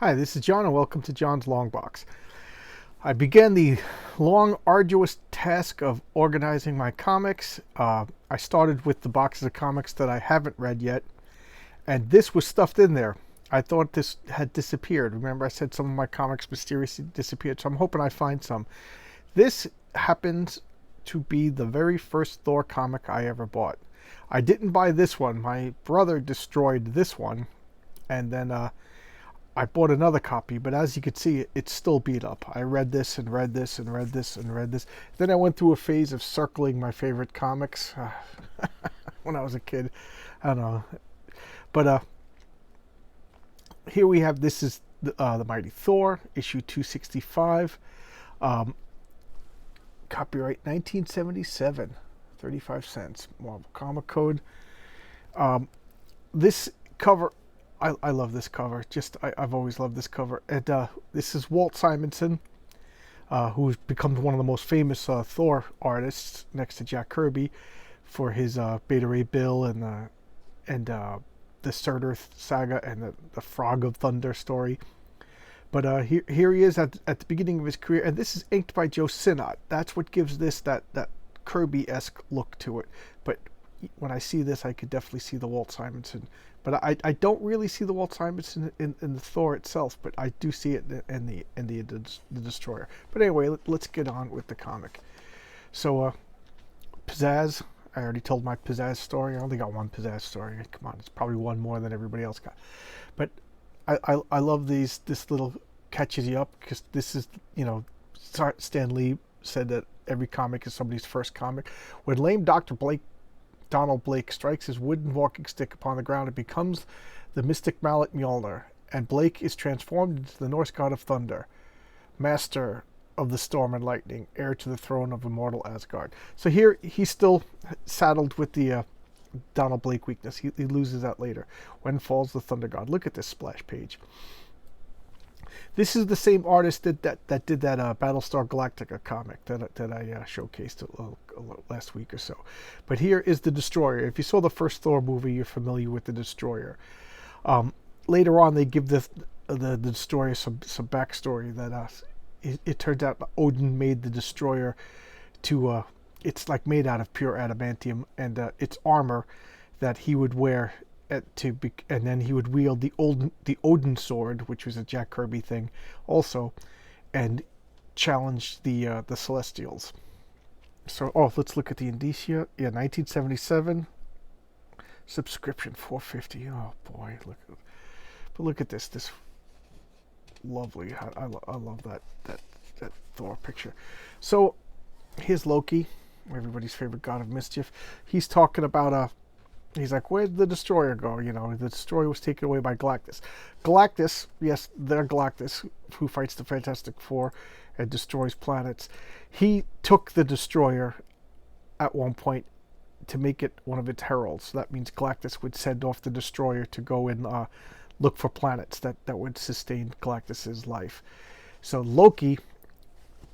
Hi, this is John, and welcome to John's Long Box. I began the long, arduous task of organizing my comics. I started with the boxes of comics that I haven't read yet, and this was stuffed in there. I thought this had disappeared. Remember, I said some of my comics mysteriously disappeared, so I'm hoping I find some. This happens to be the very first Thor comic I ever bought. I didn't buy this one. My brother destroyed this one, and then I bought another copy, but as you can see, it's still beat up. I read this and read this and read this and read this. Then I went through a phase of circling my favorite comics when I was a kid. I don't know. But here we have, this is the Mighty Thor, issue 265. Copyright 1977, 35 cents. Marvel Comic Code. This cover, I love this cover. I've always loved this cover. And this is Walt Simonson, who's become one of the most famous Thor artists next to Jack Kirby for his Beta Ray Bill and the Surtur saga and the Frog of Thunder story. But here he is at the beginning of his career, and this is inked by Joe Sinnott. That's what gives this that Kirby-esque look to it. But when I see this, I could definitely see the Walt Simonson. But I don't really see the Walt Simonson in the Thor itself, but I do see it in the Destroyer. But anyway, let's get on with the comic. So, Pizzazz. I already told my Pizzazz story. I only got one Pizzazz story. Come on, it's probably one more than everybody else got. But I love this little catches you up, because this is, Stan Lee said that every comic is somebody's first comic. When lame Donald Blake strikes his wooden walking stick upon the ground, it becomes the mystic mallet Mjolnir, and Blake is transformed into the Norse god of thunder, master of the storm and lightning, heir to the throne of immortal Asgard. So here he's still saddled with the Donald Blake weakness. He loses that later. When falls the thunder god? Look at this splash page. This is the same artist that did that Battlestar Galactica comic that I showcased last week or so. But here is the Destroyer. If you saw the first Thor movie, you're familiar with the Destroyer. Later on, they give the Destroyer some backstory that it turns out Odin made the Destroyer to it's like made out of pure adamantium, and it's armor that he would wear and then he would wield the Odin sword, which was a Jack Kirby thing also, and challenge the Celestials. So let's look at the indicia. Yeah, 1977, subscription $4.50. Oh boy, look at this lovely. I love that Thor picture. So here's Loki, everybody's favorite god of mischief. He's talking about he's like, where'd the Destroyer go? The Destroyer was taken away by Galactus. Galactus, yes, they're Galactus, who fights the Fantastic Four and destroys planets. He took the Destroyer at one point to make it one of its heralds. So that means Galactus would send off the Destroyer to go and look for planets that would sustain Galactus's life. So Loki,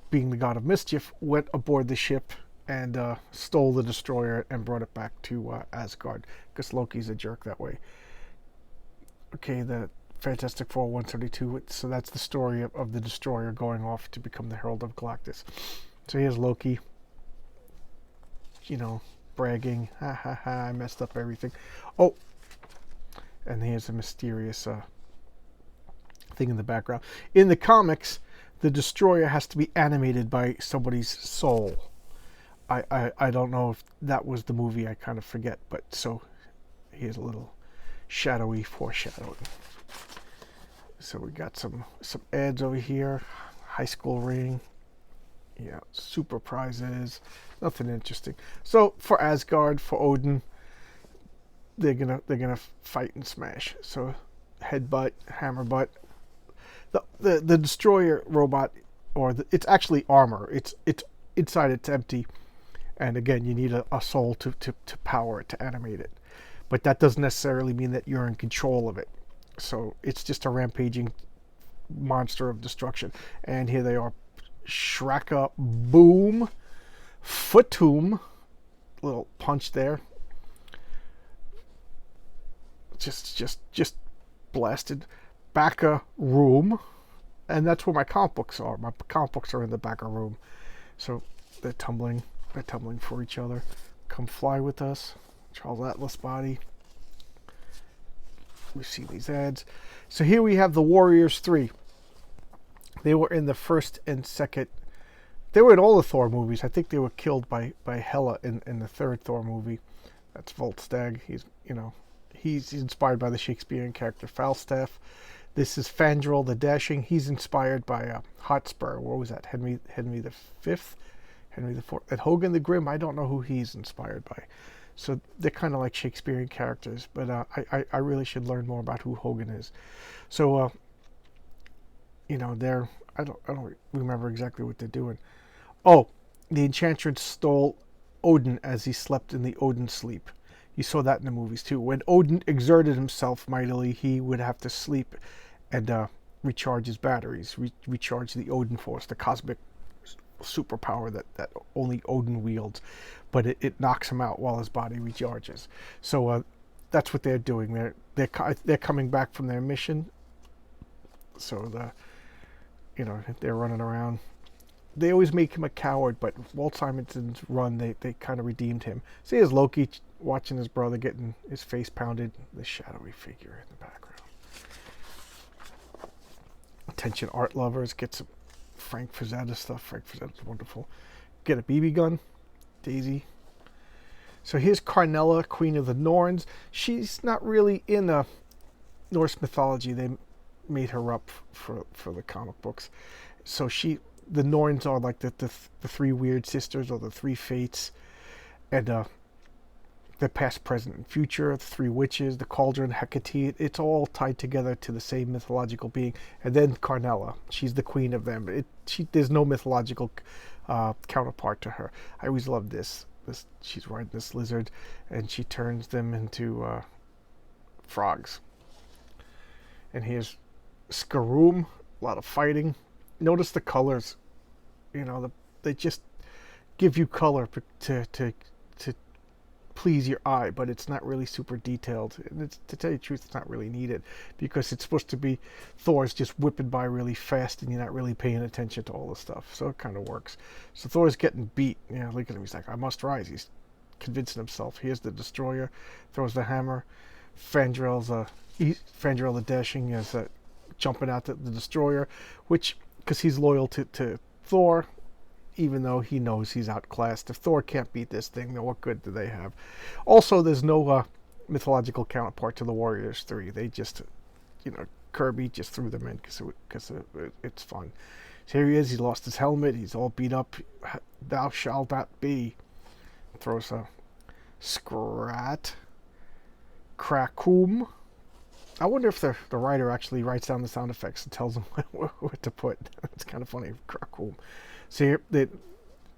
being the god of mischief, went aboard the ship and stole the Destroyer and brought it back to Asgard, because Loki's a jerk that way. Okay, the Fantastic Four 132, so that's the story of the Destroyer going off to become the Herald of Galactus. So here's Loki, bragging, ha ha ha, I messed up everything. Oh, and here's a mysterious thing in the background. In the comics, the Destroyer has to be animated by somebody's soul. I don't know if that was the movie, I kind of forget, but so here's a little shadowy foreshadowing. So we got some ads over here. High school ring. Yeah, super prizes. Nothing interesting. So for Asgard, for Odin, they're gonna fight and smash. So headbutt, hammer butt. The Destroyer robot, it's actually armor. It's inside, it's empty. And again, you need a soul to power it, to animate it. But that doesn't necessarily mean that you're in control of it. So it's just a rampaging monster of destruction. And here they are. Shraka, boom, Footum, little punch there. Just blasted. backer room, and that's where my comic books are. My comic books are in the backer room. So they're tumbling for each other. Come fly with us. Charles Atlas body. We see these ads. So here we have the Warriors 3. They were in the first and second. They were in all the Thor movies. I think they were killed by Hela in the third Thor movie. That's Volstagg. He's inspired by the Shakespearean character Falstaff. This is Fandral the Dashing. He's inspired by Hotspur. What was that? Henry the Fifth, Henry the Fourth, and Hogan the Grim. I don't know who he's inspired by. So they're kind of like Shakespearean characters, but I really should learn more about who Hogan is. So they're I don't remember exactly what they're doing. Oh, the Enchantress stole Odin as he slept in the Odin sleep. You saw that in the movies too. When Odin exerted himself mightily, he would have to sleep and recharge his batteries, recharge the Odin force, the cosmic superpower that only Odin wields. But it knocks him out while his body recharges. So that's what they're doing. They're coming back from their mission. So they're running around. They always make him a coward, but Walt Simonson's run, they kind of redeemed him. See, as Loki watching his brother getting his face pounded, the shadowy figure in the background. Attention art lovers, get some Frank Frazetta stuff. Frank Frazetta's wonderful. Get a BB gun, Daisy. So here's Carnella, Queen of the Norns. She's not really in Norse mythology. They made her up for the comic books. So the Norns are like the three weird sisters, or the three fates, and the past, present, and future, the three witches, the cauldron, Hecate. It's all tied together to the same mythological being. And then Carnella, she's the queen of them. There's no mythological counterpart to her. I always loved this. She's riding this lizard, and she turns them into frogs. And here's Skaroom, a lot of fighting. Notice the colors. They just give you color to please your eye, but it's not really super detailed. And to tell you the truth, it's not really needed, because it's supposed to be Thor's just whipping by really fast, and you're not really paying attention to all the stuff. So it kind of works. So Thor's getting beat. Look at him. He's like, I must rise. He's convincing himself. Here's the destroyer. Throws the hammer. Fandral the Dashing is jumping out the destroyer, which, because he's loyal to Thor, even though he knows he's outclassed. If Thor can't beat this thing, then what good do they have? Also, there's no mythological counterpart to the Warriors 3. They just, Kirby just threw them in because it's fun. So here he is. He lost his helmet. He's all beat up. Thou shalt not be. Throws a Scrat. Krakoom. I wonder if the writer actually writes down the sound effects and tells them what to put. It's kind of funny. Krakoom. So here they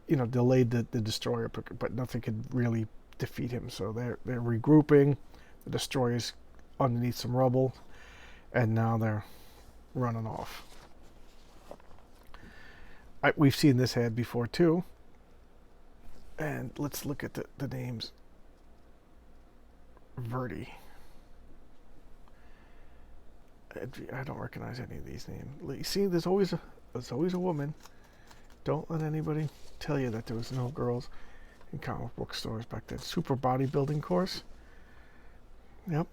delayed the destroyer, but nothing could really defeat him. So they're regrouping. The destroyer's underneath some rubble, and now they're running off. We've seen this ad before too. And let's look at the names. Verdi. I don't recognize any of these names. You see, there's always a woman. Don't let anybody tell you that there was no girls in comic book stores back then. Super bodybuilding course. Yep.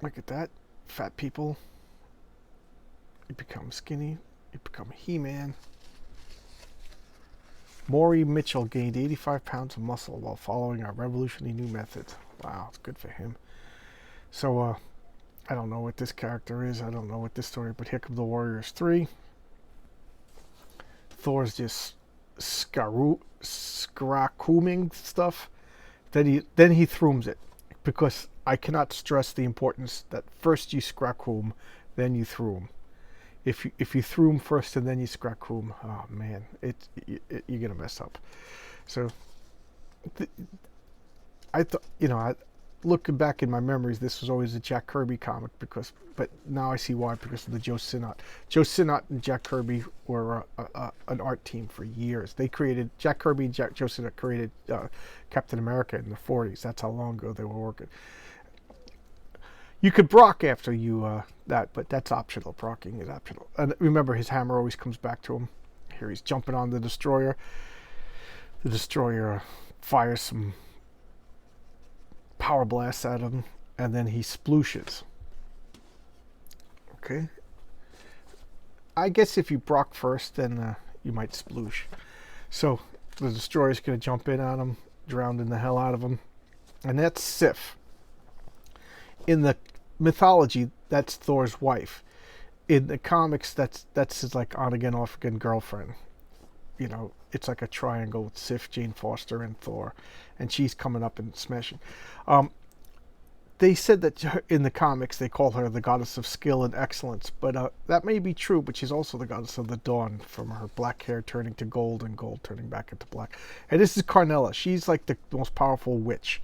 Look at that. Fat people. You become skinny. You become He-Man. Maury Mitchell gained 85 pounds of muscle while following our revolutionary new methods. Wow, it's good for him. So, I don't know what this character is. I don't know what this story, but here come the Warriors 3. Thor's just scracooming stuff. Then he throoms it, because I cannot stress the importance that first you scracoom, then you throom. If you throom first and then you scracoom, oh man, you're gonna mess up. So I thought, looking back in my memories, this was always a Jack Kirby comic, but now I see why, because of the Joe Sinnott. Joe Sinnott and Jack Kirby were an art team for years. Jack Kirby and Joe Sinnott created Captain America in the 40s. That's how long ago they were working. You could Brock after you that, but that's optional. Brocking is optional. And remember, his hammer always comes back to him. Here he's jumping on the destroyer. The destroyer fires some power blasts at him, and then he splooshes. Okay. I guess if you Brock first, then you might sploosh. So the destroyer's going to jump in on him, drowning the hell out of him. And that's Sif. In the mythology, that's Thor's wife. In the comics, that's his like on again, off again girlfriend. You know, it's like a triangle with Sif, Jane Foster, and Thor, and she's coming up and smashing. They said that in the comics they call her the goddess of skill and excellence, but that may be true. But she's also the goddess of the dawn, from her black hair turning to gold and gold turning back into black. And this is Carnella. She's like the most powerful witch.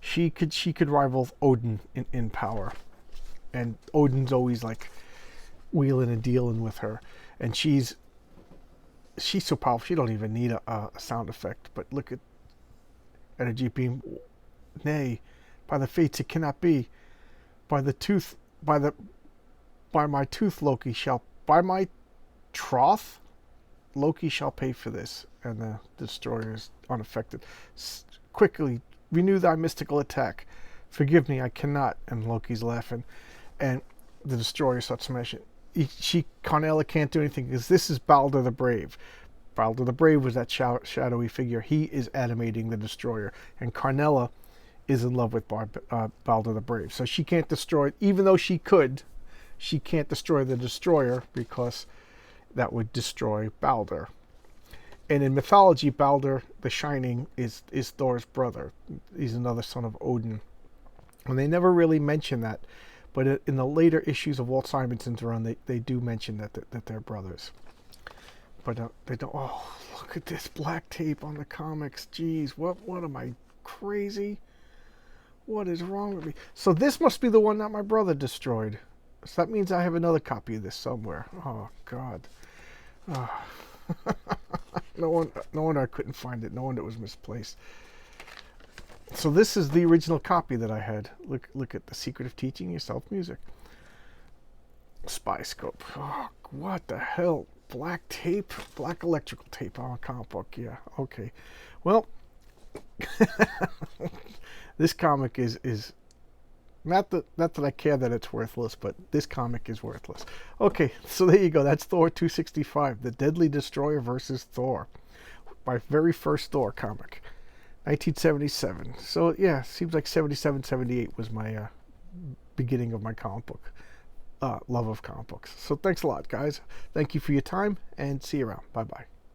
She could rival Odin in power, and Odin's always like wheeling and dealing with her, and she's so powerful she don't even need a sound effect. But look at energy beam. Nay, by the fates it cannot be. By my tooth, Loki shall pay for this. And the destroyer is unaffected. Quickly renew thy mystical attack. Forgive me, I cannot. And Loki's laughing, and the destroyer starts smashing. Carnella can't do anything because this is Balder the Brave. Balder the Brave was that shadowy figure. He is animating the destroyer, and Carnella is in love with Balder the Brave. So she can't destroy it, even though she could. She can't destroy the destroyer because that would destroy Balder. And in mythology, Balder the Shining is Thor's brother. He's another son of Odin. And they never really mention that. But in the later issues of Walt Simonson's run, they do mention that they're brothers. But they don't. Oh, look at this black tape on the comics. Jeez, what am I, crazy? What is wrong with me? So this must be the one that my brother destroyed. So that means I have another copy of this somewhere. Oh, God. Oh. No wonder I couldn't find it. No wonder it was misplaced. So this is the original copy that I had. Look at The Secret of Teaching Yourself Music. Spy Scope. Oh, what the hell? Black tape? Black electrical tape on a comic book. Yeah, okay. Well, this comic is not that I care that it's worthless, but this comic is worthless. Okay, so there you go. That's Thor 265, The Deadly Destroyer versus Thor. My very first Thor comic. 1977. So yeah, seems like 77, 78 was my beginning of my comic book love of comic books. So thanks a lot, guys. Thank you for your time, and see you around. Bye bye.